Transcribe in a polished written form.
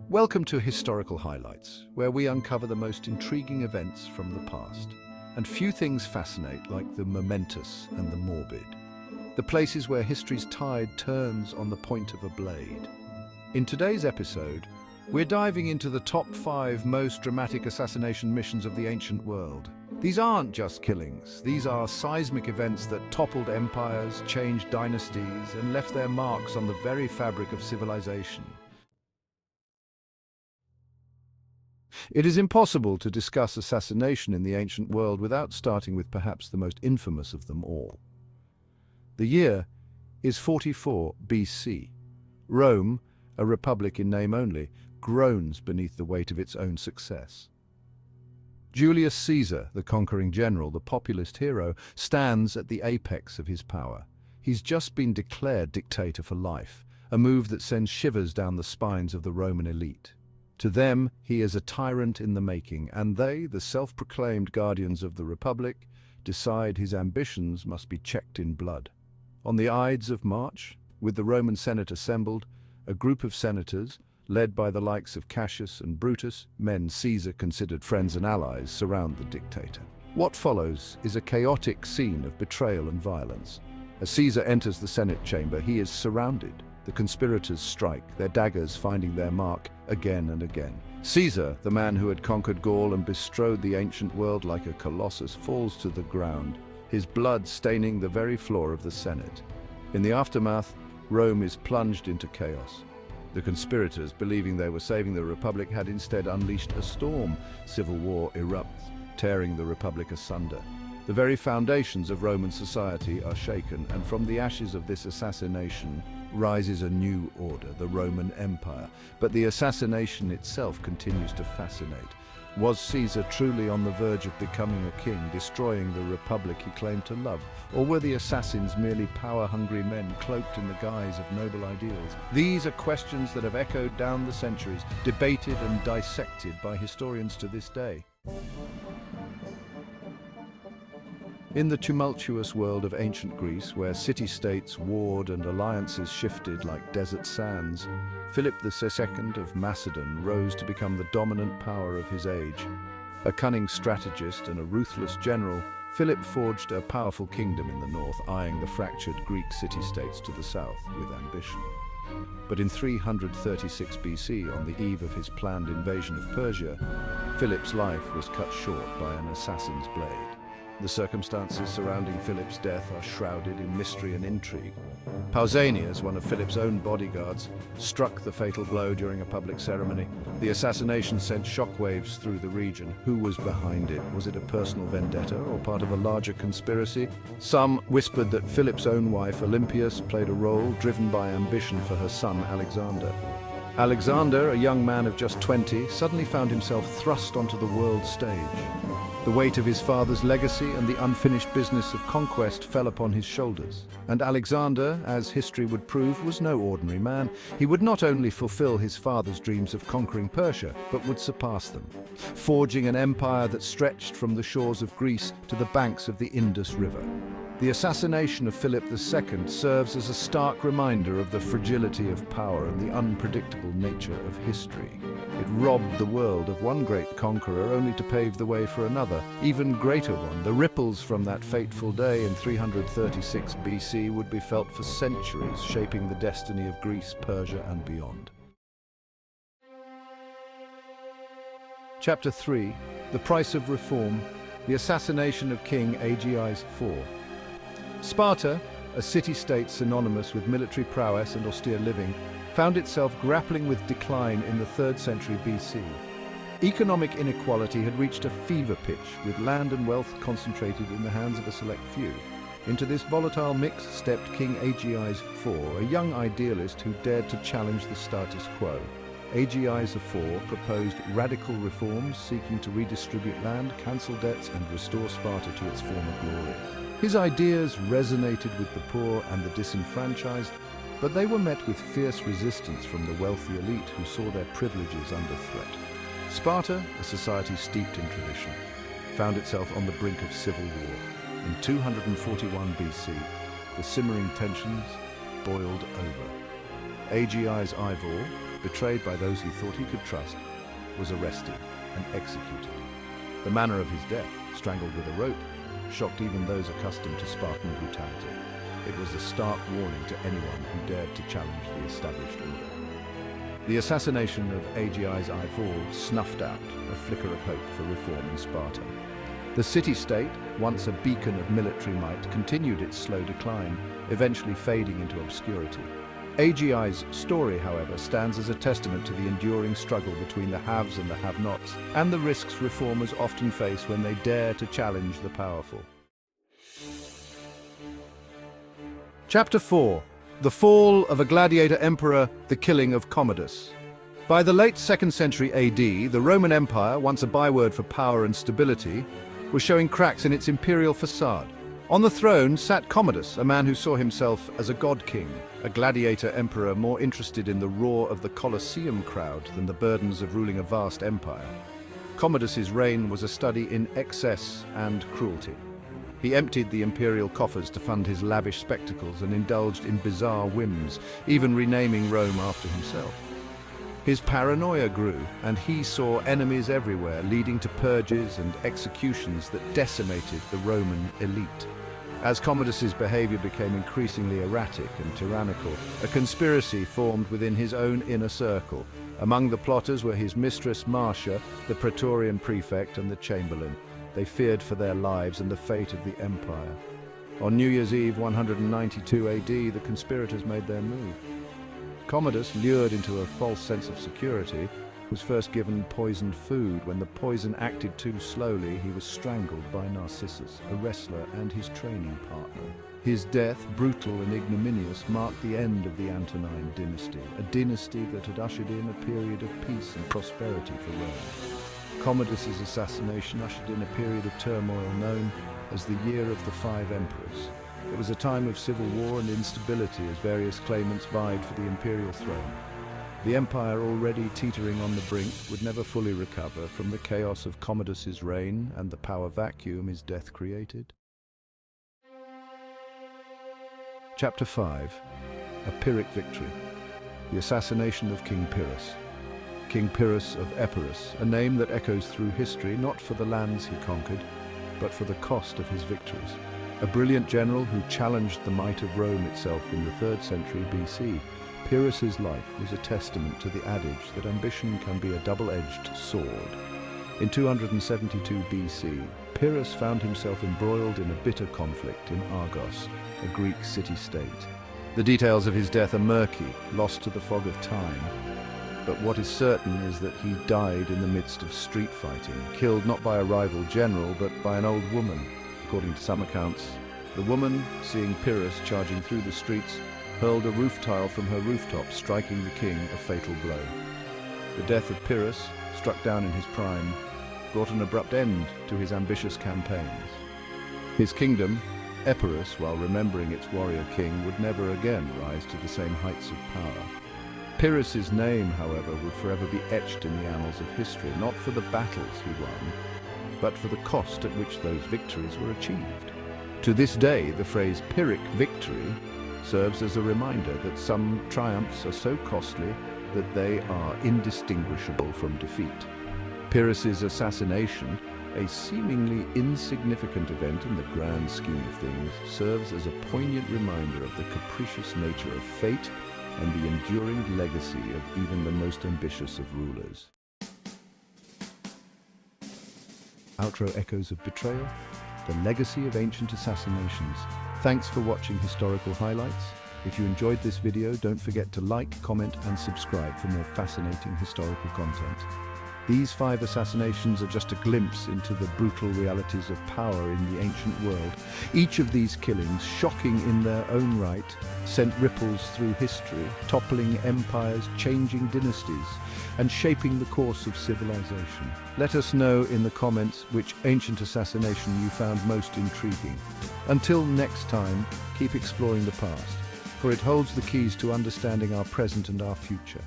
Welcome to Historical Highlights, where we uncover the most intriguing events from the past. And few things fascinate like the momentous and the morbid. The places where history's tide turns on the point of a blade. In today's episode, we're diving into the top 5 most dramatic assassination missions of the ancient world. These aren't just killings. These are seismic events that toppled empires, changed dynasties, and left their marks on the very fabric of civilization. It is impossible to discuss assassination in the ancient world without starting with perhaps the most infamous of them all. The year is 44 BC. Rome, a republic in name only, groans beneath the weight of its own success. Julius Caesar, the conquering general, the populist hero, stands at the apex of his power. He's just been declared dictator for life, a move that sends shivers down the spines of the Roman elite. To them, he is a tyrant in the making, and they, the self-proclaimed guardians of the Republic, decide his ambitions must be checked in blood. On the Ides of March, with the Roman Senate assembled, a group of senators, led by the likes of Cassius and Brutus, men Caesar considered friends and allies, surround the dictator. What follows is a chaotic scene of betrayal and violence. As Caesar enters the Senate chamber, he is surrounded. The conspirators strike, their daggers finding their mark again and again. Caesar, the man who had conquered Gaul and bestrode the ancient world like a colossus, falls to the ground, his blood staining the very floor of the Senate. In the aftermath, Rome is plunged into chaos. The conspirators, believing they were saving the Republic, had instead unleashed a storm. Civil war erupts, tearing the Republic asunder. The very foundations of Roman society are shaken, and from the ashes of this assassination rises a new order, the Roman Empire. But the assassination itself continues to fascinate. Was Caesar truly on the verge of becoming a king, destroying the republic he claimed to love? Or were the assassins merely power-hungry men cloaked in the guise of noble ideals? These are questions that have echoed down the centuries, debated and dissected by historians to this day. In the tumultuous world of ancient Greece, where city-states warred and alliances shifted like desert sands, Philip II of Macedon rose to become the dominant power of his age. A cunning strategist and a ruthless general, Philip forged a powerful kingdom in the north, eyeing the fractured Greek city-states to the south with ambition. But in 336 BC, on the eve of his planned invasion of Persia, Philip's life was cut short by an assassin's blade. The circumstances surrounding Philip's death are shrouded in mystery and intrigue. Pausanias, one of Philip's own bodyguards, struck the fatal blow during a public ceremony. The assassination sent shockwaves through the region. Who was behind it? Was it a personal vendetta or part of a larger conspiracy? Some whispered that Philip's own wife, Olympias, played a role, driven by ambition for her son, Alexander. Alexander, a young man of just 20, suddenly found himself thrust onto the world stage. The weight of his father's legacy and the unfinished business of conquest fell upon his shoulders. And Alexander, as history would prove, was no ordinary man. He would not only fulfill his father's dreams of conquering Persia, but would surpass them, forging an empire that stretched from the shores of Greece to the banks of the Indus River. The assassination of Philip II serves as a stark reminder of the fragility of power and the unpredictable nature of history. It robbed the world of one great conqueror only to pave the way for another, even greater one. The ripples from that fateful day in 336 BC would be felt for centuries, shaping the destiny of Greece, Persia, and beyond. Chapter 3. The Price of Reform. The Assassination of King Agis IV. Sparta, a city-state synonymous with military prowess and austere living, found itself grappling with decline in the 3rd century BC. Economic inequality had reached a fever pitch, with land and wealth concentrated in the hands of a select few. Into this volatile mix stepped King Agis IV, a young idealist who dared to challenge the status quo. Agis IV proposed radical reforms seeking to redistribute land, cancel debts, and restore Sparta to its former glory. His ideas resonated with the poor and the disenfranchised, but they were met with fierce resistance from the wealthy elite who saw their privileges under threat. Sparta, a society steeped in tradition, found itself on the brink of civil war. In 241 BC, the simmering tensions boiled over. Agis IV, betrayed by those he thought he could trust, was arrested and executed. The manner of his death, strangled with a rope, shocked even those accustomed to Spartan brutality. It was a stark warning to anyone who dared to challenge the established order. The assassination of Agis Ides snuffed out a flicker of hope for reform in Sparta. The city-state, once a beacon of military might, continued its slow decline, eventually fading into obscurity. Agis' story, however, stands as a testament to the enduring struggle between the haves and the have-nots, and the risks reformers often face when they dare to challenge the powerful. Chapter 4. The Fall of a Gladiator Emperor, the Killing of Commodus. By the late 2nd century AD, the Roman Empire, once a byword for power and stability, was showing cracks in its imperial facade. On the throne sat Commodus, a man who saw himself as a god-king, a gladiator emperor more interested in the roar of the Colosseum crowd than the burdens of ruling a vast empire. Commodus's reign was a study in excess and cruelty. He emptied the imperial coffers to fund his lavish spectacles and indulged in bizarre whims, even renaming Rome after himself. His paranoia grew, and he saw enemies everywhere, leading to purges and executions that decimated the Roman elite. As Commodus's behavior became increasingly erratic and tyrannical, a conspiracy formed within his own inner circle. Among the plotters were his mistress Marcia, the Praetorian prefect, and the chamberlain. They feared for their lives and the fate of the empire. On New Year's Eve 192 AD, the conspirators made their move. Commodus, lured into a false sense of security, was first given poisoned food. When the poison acted too slowly, he was strangled by Narcissus, a wrestler and his training partner. His death, brutal and ignominious, marked the end of the Antonine dynasty, a dynasty that had ushered in a period of peace and prosperity for Rome. Commodus's assassination ushered in a period of turmoil known as the Year of the Five Emperors. It was a time of civil war and instability as various claimants vied for the imperial throne. The empire, already teetering on the brink, would never fully recover from the chaos of Commodus's reign and the power vacuum his death created. Chapter 5. A Pyrrhic Victory. The Assassination of King Pyrrhus. King Pyrrhus of Epirus, a name that echoes through history not for the lands he conquered, but for the cost of his victories. A brilliant general who challenged the might of Rome itself in the 3rd century BC, Pyrrhus's life was a testament to the adage that ambition can be a double-edged sword. In 272 BC, Pyrrhus found himself embroiled in a bitter conflict in Agis, a Greek city-state. The details of his death are murky, lost to the fog of time. But what is certain is that he died in the midst of street fighting, killed not by a rival general, but by an old woman. According to some accounts, the woman, seeing Pyrrhus charging through the streets, hurled a roof tile from her rooftop, striking the king a fatal blow. The death of Pyrrhus, struck down in his prime, brought an abrupt end to his ambitious campaigns. His kingdom, Epirus, while remembering its warrior king, would never again rise to the same heights of power. Pyrrhus's name, however, would forever be etched in the annals of history, not for the battles he won, but for the cost at which those victories were achieved. To this day, the phrase Pyrrhic victory serves as a reminder that some triumphs are so costly that they are indistinguishable from defeat. Pyrrhus's assassination, a seemingly insignificant event in the grand scheme of things, serves as a poignant reminder of the capricious nature of fate and the enduring legacy of even the most ambitious of rulers. Outro echoes of betrayal, the legacy of ancient assassinations. Thanks for watching Historical Highlights. If you enjoyed this video, don't forget to like, comment, and subscribe for more fascinating historical content. These 5 assassinations are just a glimpse into the brutal realities of power in the ancient world. Each of these killings, shocking in their own right, sent ripples through history, toppling empires, changing dynasties, and shaping the course of civilization. Let us know in the comments which ancient assassination you found most intriguing. Until next time, keep exploring the past, for it holds the keys to understanding our present and our future.